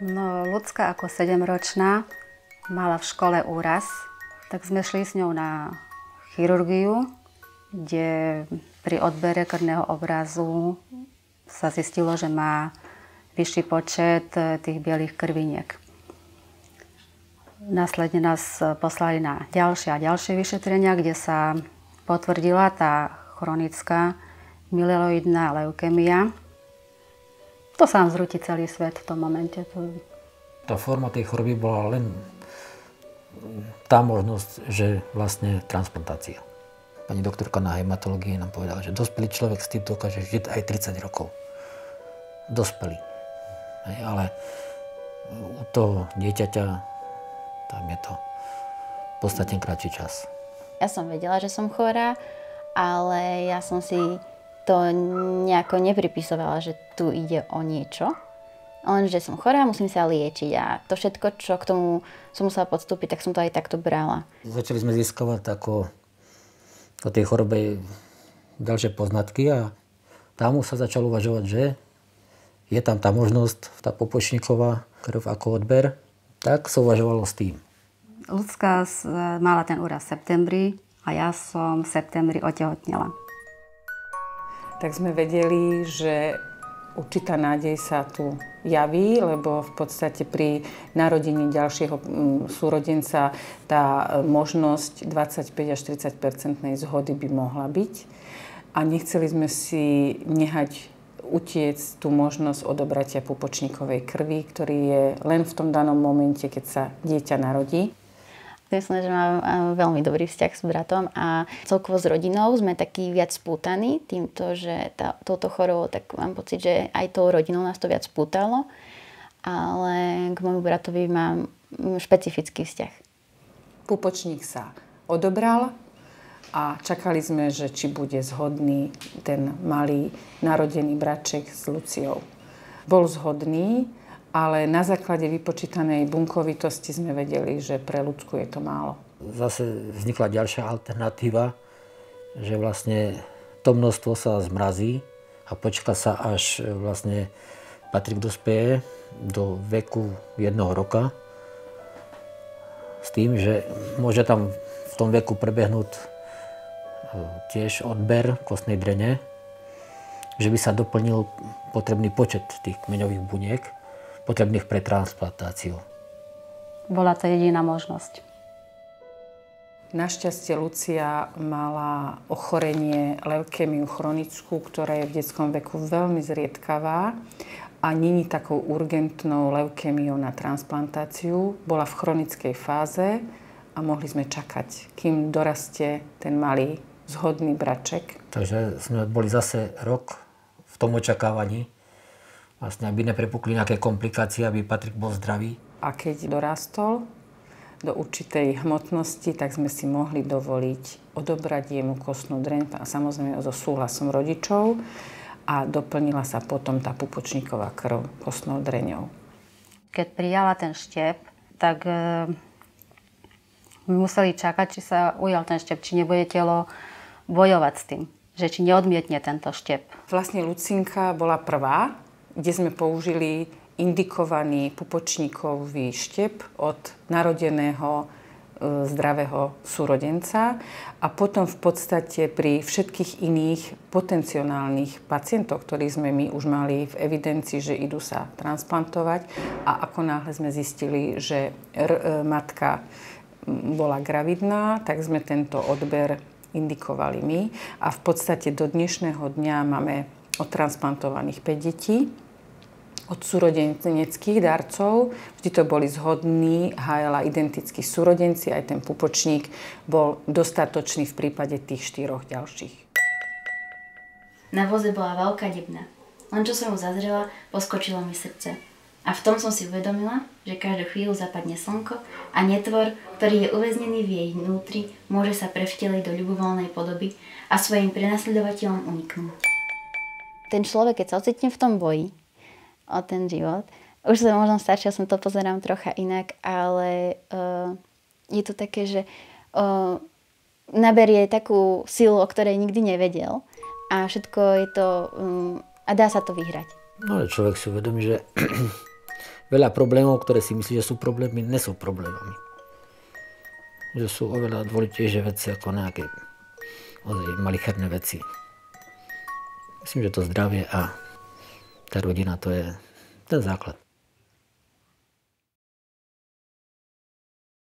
No, ľudská ako 7-ročná mala v škole úraz, tak sme šli s ňou na chirurgiu, kde pri odbere krvného obrazu sa zistilo, že má vyšší počet tých bielých krviniek. Následne nás poslali na ďalšie a ďalšie vyšetrenia, kde sa potvrdila tá chronická myeloidná leukemia. To sa vám zrúti celý svet v tom momente. Tá forma tej choroby bola len tá možnosť, že vlastne transplantácia. Pani doktorka na hematológii nám povedala, že dospelý človek s tým dokáže žiť aj 30 rokov. Dospelý. Ale u toho dieťaťa tam je to podstatne kratší čas. Ja som vedela, že som chorá, ale ja som si to nejako nepripisovala, že tu ide o niečo. Len, že som chorá, musím sa liečiť a to všetko, čo k tomu som musela podstúpiť, tak som to aj takto brala. Začali sme získavať o tej chorobe ďalšie poznatky a tam sa začalo uvažovať, že je tam tá možnosť, tá pupočníková krv ako odber, tak sa uvažovalo s tým. Ľudská mala ten úraz v septembri a ja som v septembri otehotnela. Tak sme vedeli, že určitá nádej sa tu javí, lebo v podstate pri narodení ďalšieho súrodenca tá možnosť 25 až 30% zhody by mohla byť. A nechceli sme si nehať utiecť tú možnosť odobratia pupočníkovej krvi, ktorý je len v tom danom momente, keď sa dieťa narodí. Myslím, že mám veľmi dobrý vzťah s bratom a celkovo s rodinou sme takí viac spútaní týmto, že touto chorobou, tak mám pocit, že aj tou rodinou nás to viac spútalo, ale k môjmu bratovi mám špecifický vzťah. Pupočník sa odobral a čakali sme, že či bude zhodný ten malý narodený braček s Luciou. Bol zhodný, ale na základe vypočítanej bunkovitosti sme vedeli, že pre ľudskú je to málo. Zase vznikla ďalšia alternatíva, že vlastne to množstvo sa zmrazí a počká sa, až vlastne Patrik dospeje do veku 1 roka. S tým, že môže tam v tom veku prebehnúť tiež odber kostnej drene, že by sa doplnil potrebný počet tých kmeňových buniek, potrebných pre transplantáciu. Bola to jediná možnosť. Našťastie Lucia mala ochorenie leukémiu chronickú, ktorá je v detskom veku veľmi zriedkavá a nie je takou urgentnou leukémiou na transplantáciu. Bola v chronickej fáze a mohli sme čakať, kým dorastie ten malý zhodný braček. Takže sme boli zase rok v tom očakávaní, vlastne, aby neprepukli nejaké komplikácie, aby Patrik bol zdravý. A keď dorastol do určitej hmotnosti, tak sme si mohli dovoliť odobrať jemu kostnú dreň, a samozrejme so súhlasom rodičov, a doplnila sa potom tá pupočníková krv kostnou dreňou. Keď prijala ten štep, tak museli čakať, či sa ujal ten štep, či nebude telo bojovať s tým, že či neodmietne tento štep. Vlastne Lucinka bola prvá, kde sme použili indikovaný pupočníkový štep od narodeného zdravého súrodenca a potom v podstate pri všetkých iných potenciálnych pacientoch, ktorých sme my už mali v evidencii, že idú sa transplantovať, a ako náhle sme zistili, že matka bola gravidná, tak sme tento odber indikovali my a v podstate do dnešného dňa máme odtransplantovaných 5 detí od súrodeneckých darcov. Vždy to boli zhodní, HLA identickí súrodenci, aj ten pupočník bol dostatočný v prípade tých 4 ďalších. Na voze bola veľká debna. Len čo som ju zazrela, poskočilo mi srdce. A v tom som si uvedomila, že každú chvíľu zapadne slnko a netvor, ktorý je uväznený v jej vnútri, môže sa prevteliť do ľubovoľnej podoby a svojim prenasledovateľom uniknúť. Ten človek, keď sa ocitne v tom boji o ten život, už som možno staršia, som to pozerám trocha inak, ale je to také, že naberie takú silu, o ktorej nikdy nevedel a všetko je to a dá sa to vyhrať. No ale človek si uvedomí, že veľa problémov, ktoré si myslí, že sú problémy, nie sú problémami. Že sú oveľa dôležitejšie veci ako nejaké malicherné veci. Myslím, že to zdravie a tá rodina, to je ten základ.